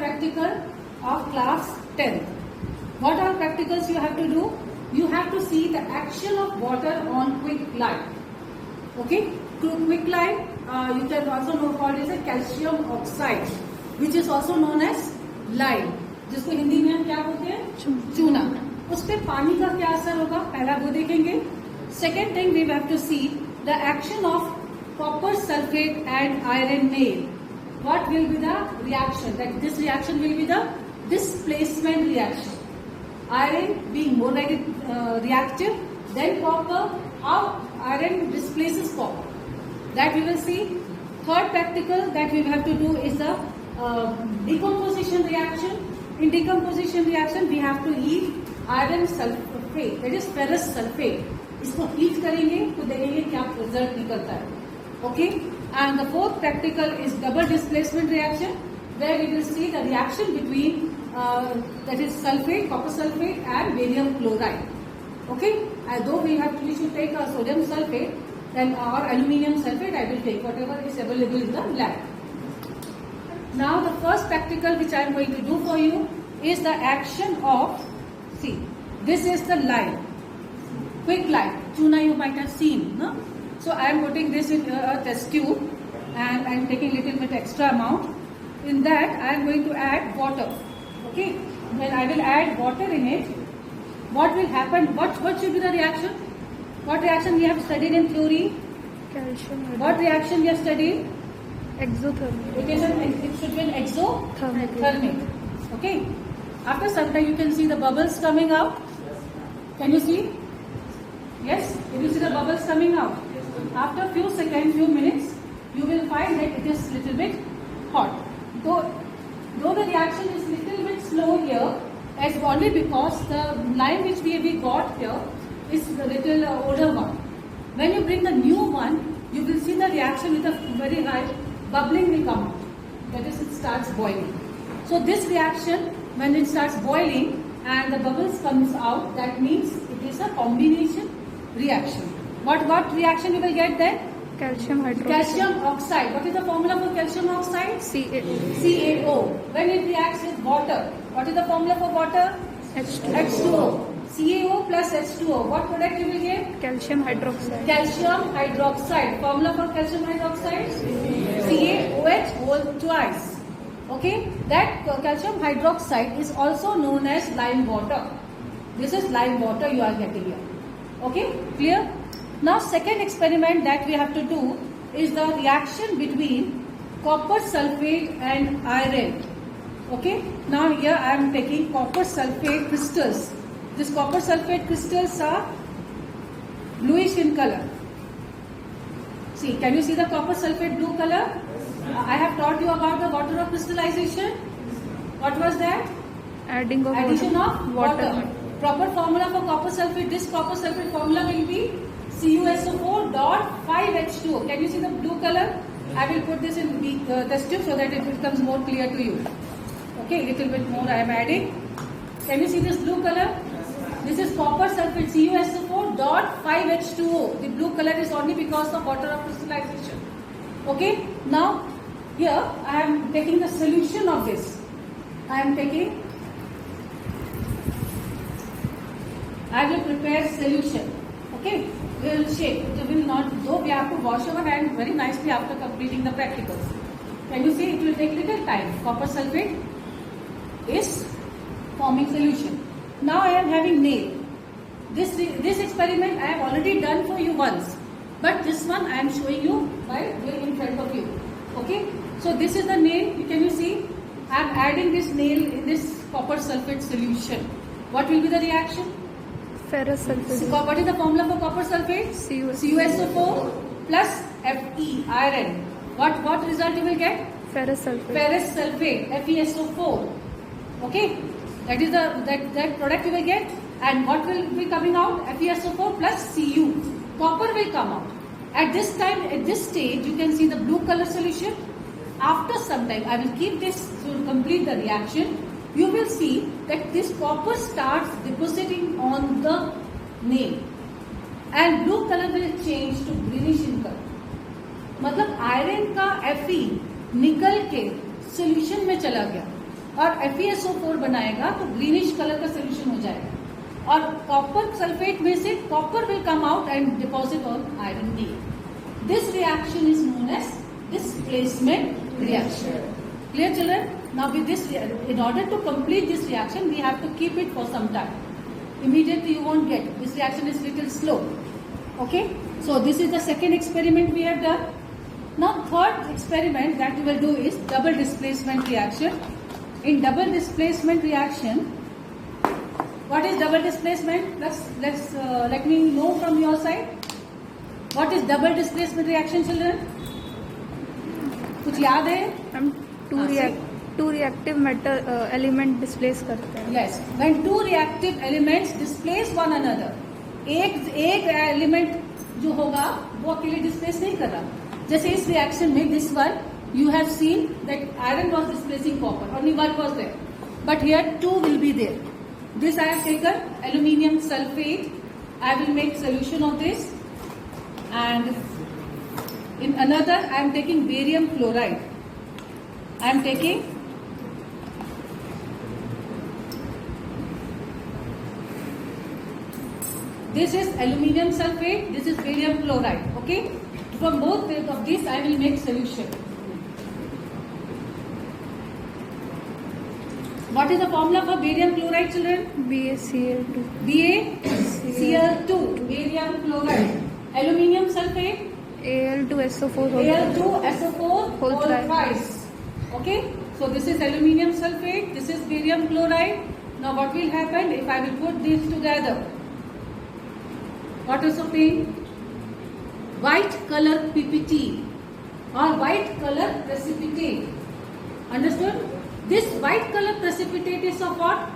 practical of class 10th. What are practicals you have to do? You have to see the action of water on quicklime. Okay, quicklime you can also know called as a calcium oxide, which is also known as lime, जिसको हिंदी में हम क्या बोलते हैं? चूना. उस पे पानी का क्या असर होगा, पहला वो देखेंगे. Second thing we have to see the action of copper sulfate and iron nail. What will be the reaction? That this reaction will be the displacement reaction. Iron being more reactive than copper, how iron displaces copper. That we will see. Third practical that we have to do is the decomposition reaction. In decomposition reaction we have to heat iron sulfate, that is ferrous sulfate. इसको heat करेंगे तो देखेंगे क्या result निकलता है. Okay, and the fourth practical is double displacement reaction, where we will see the reaction between that is sulfate, copper sulfate and barium chloride. Okay, and though we should take a sodium sulfate then or aluminium sulfate, I will take whatever is available in the lab. Now the first practical which I am going to do for you is the action of, see, this is the lime, quicklime, tuna you might have seen, no? So I am putting this in a test tube and I am taking little bit extra amount. In that I am going to add water. Okay, when I will add water in it, what will happen? What should be the reaction? What reaction we have studied in theory? Calcium. What reaction we have studied? Exothermic. It should be an exothermic. Okay. After some time you can see the bubbles coming out. Can you see? Yes? Can you see the bubbles coming out? After few seconds, few minutes, you will find that it is little bit hot. Though the reaction is little bit slow here, as only because the lime which we got here is the little older one. When you bring the new one, you will see the reaction with a very high bubbling will come out. That is, it starts boiling. So this reaction, when it starts boiling and the bubbles comes out, that means it is a combination reaction. What reaction you will get then? Calcium hydroxide. Calcium oxide. What is the formula for calcium oxide? CaO. When it reacts with water, what is the formula for water? H2O. CaO plus H2O. What product you will get? Calcium hydroxide. Calcium hydroxide. Formula for calcium hydroxide? CaOH whole twice. Okay. That calcium hydroxide is also known as lime water. This is lime water you are getting here. Okay. Clear? Now second experiment that we have to do is the reaction between copper sulfate and iron. Okay. Now here I am taking copper sulfate crystals. These copper sulfate crystals are bluish in color. See, can you see the copper sulfate blue color? I have taught you about the water of crystallization. What was that? Addition of water. Proper formula for copper sulfate. This copper sulfate formula will be CuSO4.5H2O. Can you see the blue color? I will put this in the test tube so that it becomes more clear to you. Okay, little bit more I am adding. Can you see this blue color? This is copper sulfate, CuSO4.5H2O. The blue color is only because of water of crystallization. Okay, now here I am taking the solution of this. I will prepare solution. Okay, we will shake. It will not, though we have to wash our hand very nicely after completing the practicals. Can you see it will take little time. Copper sulfate is forming solution. Now I am having nail. This experiment I have already done for you once, but this one I am showing you by doing in front of you. Okay, so this is the nail. Can you see? I am adding this nail in this copper sulfate solution. What will be the reaction? Ferrous sulfate. What is the formula for copper sulfate? CuSO4 plus Fe, iron. What result you will get? Ferrous sulfate. Ferrous sulfate, FeSO4. Okay, that is that product you will get. And what will be coming out? FeSO4 plus Cu. Copper will come out. At this stage, you can see the blue color solution. After some time, I will keep this to complete the reaction. You will see that this copper starts depositing on the nail and blue color will change to greenish in color. मतलब iron का Fe निकल के solution में चला गया और FeSO4 बनाएगा तो ग्रीनिश कलर का सोल्यूशन हो जाएगा और कॉपर सल्फेट में से copper will come out and deposit on iron D. This reaction is known as displacement reaction. Clear, children? Now with this, in order to complete this reaction, we have to keep it for some time. Immediately you won't get. This reaction is little slow. Okay? So this is the second experiment we have done. Now third experiment that we will do is double displacement reaction. In double displacement reaction, what is double displacement? Let me know from your side. What is double displacement reaction, children? कुछ याद है? हम two reactive metal element displace करते हैं. Yes, when two reactive elements displace one another, एक element जो होगा वो अकेले डिस्प्लेस नहीं कर रहा. जैसे इस रिएक्शन में this one you have seen that iron was displacing copper, only one was there, but here two will be there. This I have taken aluminium sulfate. I will make solution of this, and in another I am taking barium chloride. I am taking this is aluminium sulfate, this is barium chloride. Okay, from both of these I will make solution. What is the formula for barium chloride, children? BaCl2. BaCl2, barium chloride. Aluminium sulfate, Al2SO4. Al2SO4 whole thrice. Okay, so this is aluminium sulfate, this is barium chloride. Now what will happen if I will put these together? What is obtained? White color PPT or white color precipitate. Understood? This white color precipitate is of what?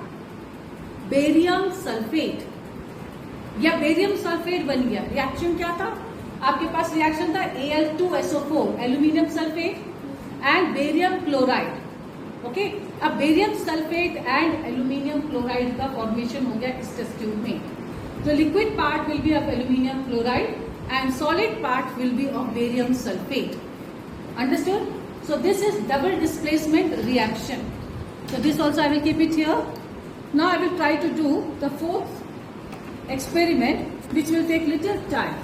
Barium sulfate. या barium sulphate बन गया. Reaction क्या था? आपके पास reaction था Al2SO4 aluminium sulphate and barium chloride. Okay, अब barium sulphate and aluminium chloride का formation हो गया इस टेस्ट ट्यूब में. The liquid part will be of aluminium chloride and solid part will be of barium sulfate. Understood? So this is double displacement reaction. So this also I will keep it here. Now I will try to do the fourth experiment, which will take little time.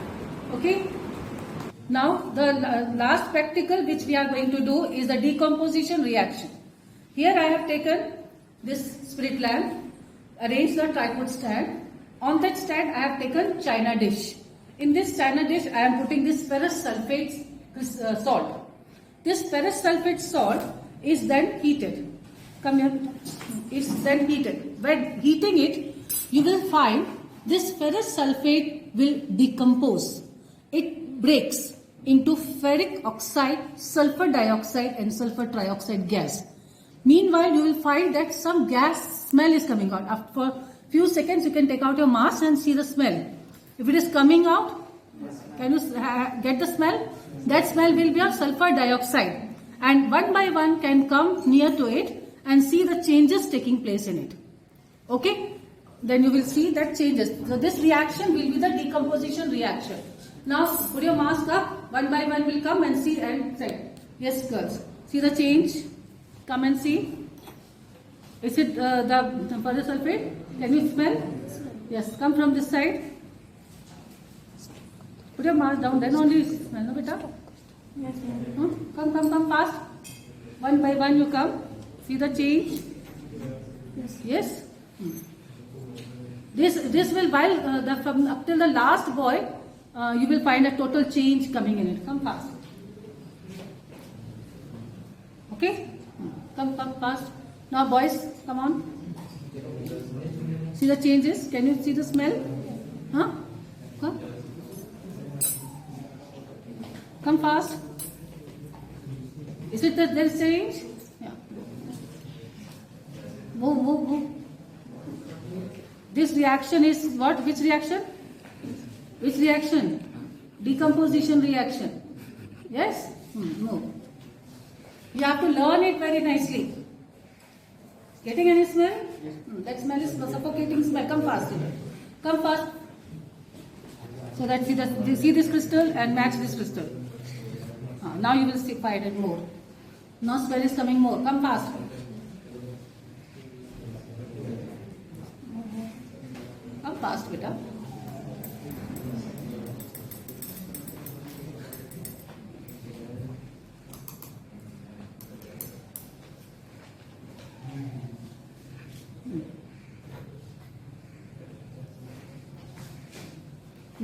Okay? Now the last practical which we are going to do is the decomposition reaction. Here I have taken this spirit lamp, arranged the tripod stand. On that stand I have taken china dish. In this china dish I am putting this ferrous sulfate salt. This ferrous sulfate salt is then heated. Come here. It's then heated. When heating it, you will find this ferrous sulfate will decompose. It breaks into ferric oxide, sulfur dioxide and sulfur trioxide gas. Meanwhile, you will find that some gas smell is coming out. After few seconds, you can take out your mask and see the smell. If it is coming out, can you get the smell? That smell will be of sulfur dioxide. And one by one can come near to it and see the changes taking place in it. Okay? Then you will see that changes. So this reaction will be the decomposition reaction. Now put your mask up. One by one will come and see and say, yes girls, see the change. Come and see. Is it the ferrous sulfate? Can you smell? Yes. Come from this side. Put your mask down. Then only smell. No, beta. Yes, Come fast. One by one you come. See the change. Yes. This will while from up till the last boy, you will find a total change coming in it. Come fast. Okay. Come fast. Now boys, come on. See the changes. Can you see the smell? Huh? Come fast. Is it that there is change? Yeah. Move. This reaction is what? Which reaction? Which reaction? Decomposition reaction. Yes? Move. You have to learn it very nicely. Getting any smell? That smell is suffocating smell. Come fast. Come fast. So that see this crystal and match this crystal. Now you will find it more. Now smell is coming more. Come fast. fast beta.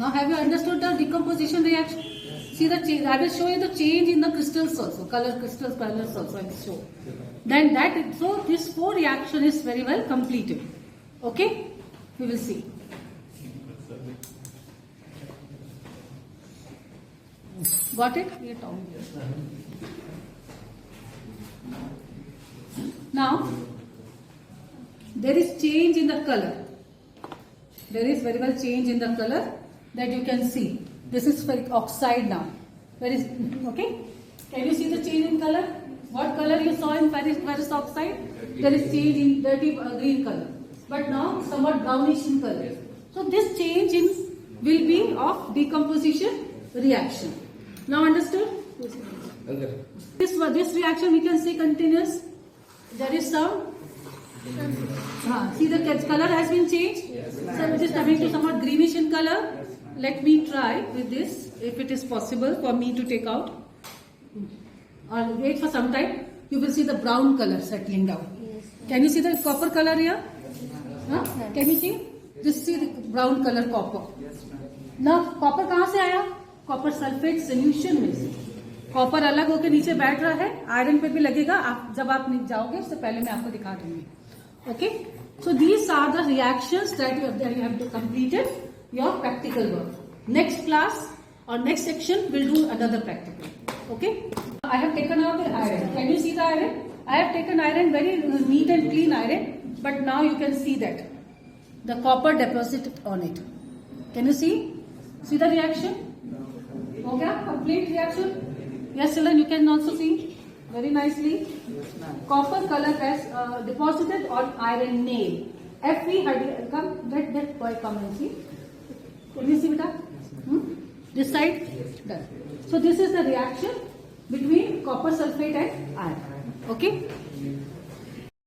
Now have you understood the decomposition reaction? See the change. I will show you the change in the crystals also, colors also. I will show. Then that, so this 4 reaction is very well completed. Okay, we will see. Got it? Now there is change in the color. There is very well change in the color that you can see. This is ferric oxide now. Where is, okay? Can you see the change in color? What color you saw in ferrous oxide? There is change in dirty green color. But now somewhat brownish in color. So this change in will be of decomposition reaction. Now understood? Okay. This reaction we can see continuous. There is some. See the color has been changed. So it is coming to somewhat greenish in color. Let me try with this, if it is possible for me to take out. Or wait for some time. You will see the brown color settling down. Can you see the copper color here? Huh? Can you see? Just see the brown color copper. Now copper कहाँ से आया? Copper sulfate solution में से. Copper अलग होकर नीचे बैठ रहा है. आयरन पे भी लगेगा. आप जब आप जाओगे उससे पहले मैं आपको दिखा दूंगी. Okay? So these are the reactions that you have completed your practical work. Next class or next section will do another practical. Okay? I have taken out the iron. Can you see the iron? I have taken iron, very neat and clean iron, but now you can see that the copper deposit on it. Can you see? See the reaction? Okay? Complete reaction? Yes, children, you can also see very nicely. Copper color has deposited on iron nail. Fe had come. Let that boy come and see. Can you see, beta? This side. Done. So this is the reaction between copper sulfate and iron. Okay.